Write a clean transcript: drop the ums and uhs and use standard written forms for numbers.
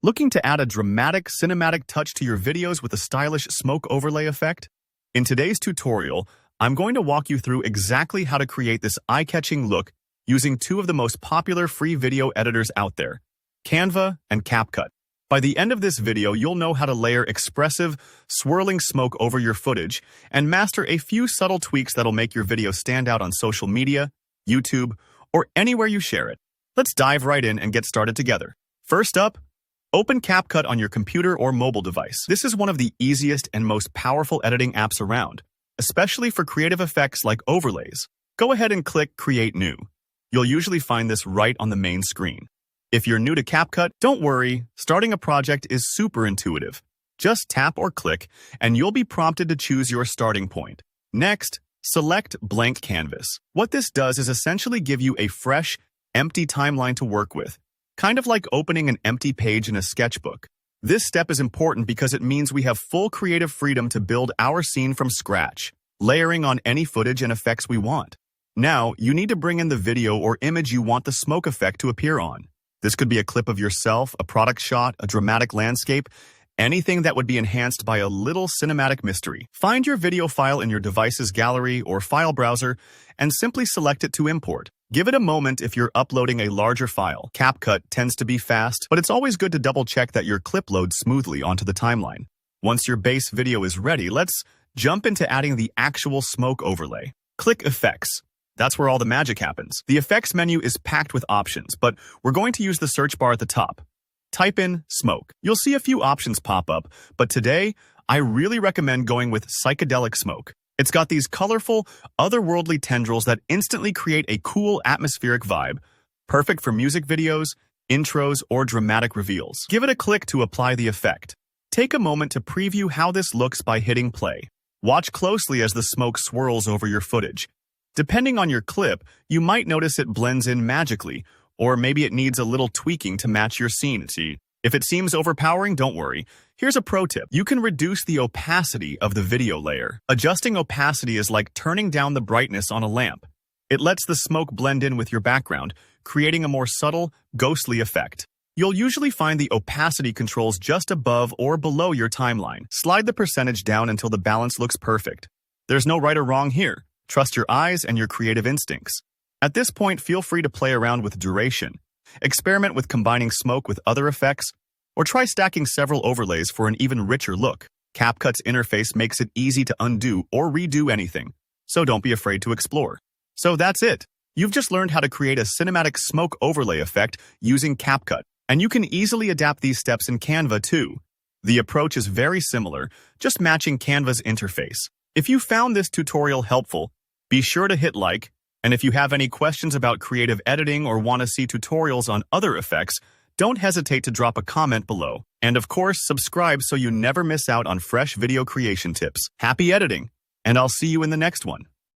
Looking to add a dramatic cinematic touch to your videos with a stylish smoke overlay effect? In today's tutorial, I'm going to walk you through exactly how to create this eye-catching look using two of the most popular free video editors out there, Canva and CapCut. By the end of this video, you'll know how to layer expressive, swirling smoke over your footage and master a few subtle tweaks that'll make your video stand out on social media, YouTube, or anywhere you share it. Let's dive right in and get started together. First up, open CapCut on your computer or mobile device. This is one of the easiest and most powerful editing apps around, especially for creative effects like overlays. Go ahead and click Create New. You'll usually find this right on the main screen. If you're new to CapCut, don't worry, starting a project is super intuitive. Just tap or click, and you'll be prompted to choose your starting point. Next, select Blank Canvas. What this does is essentially give you a fresh, empty timeline to work with, kind of like opening an empty page in a sketchbook. This step is important because it means we have full creative freedom to build our scene from scratch, layering on any footage and effects we want. Now, you need to bring in the video or image you want the smoke effect to appear on. This could be a clip of yourself, a product shot, a dramatic landscape, anything that would be enhanced by a little cinematic mystery. Find your video file in your device's gallery or file browser and simply select it to import. Give it a moment if you're uploading a larger file. CapCut tends to be fast, but it's always good to double-check that your clip loads smoothly onto the timeline. Once your base video is ready, let's jump into adding the actual smoke overlay. Click Effects. That's where all the magic happens. The Effects menu is packed with options, but we're going to use the search bar at the top. Type in smoke. You'll see a few options pop up, but today, I really recommend going with psychedelic smoke. It's got these colorful, otherworldly tendrils that instantly create a cool atmospheric vibe, perfect for music videos, intros, or dramatic reveals. Give it a click to apply the effect. Take a moment to preview how this looks by hitting play. Watch closely as the smoke swirls over your footage. Depending on your clip, you might notice it blends in magically, or maybe it needs a little tweaking to match your scene. If it seems overpowering, don't worry. Here's a pro tip. You can reduce the opacity of the video layer. Adjusting opacity is like turning down the brightness on a lamp. It lets the smoke blend in with your background, creating a more subtle, ghostly effect. You'll usually find the opacity controls just above or below your timeline. Slide the percentage down until the balance looks perfect. There's no right or wrong here. Trust your eyes and your creative instincts. At this point, feel free to play around with duration. Experiment with combining smoke with other effects, or try stacking several overlays for an even richer look. CapCut's interface makes it easy to undo or redo anything, so don't be afraid to explore. So that's it. You've just learned how to create a cinematic smoke overlay effect using CapCut, and you can easily adapt these steps in Canva too. The approach is very similar, just matching Canva's interface. If you found this tutorial helpful, be sure to hit like, and if you have any questions about creative editing or want to see tutorials on other effects, don't hesitate to drop a comment below. And of course, subscribe so you never miss out on fresh video creation tips. Happy editing, and I'll see you in the next one.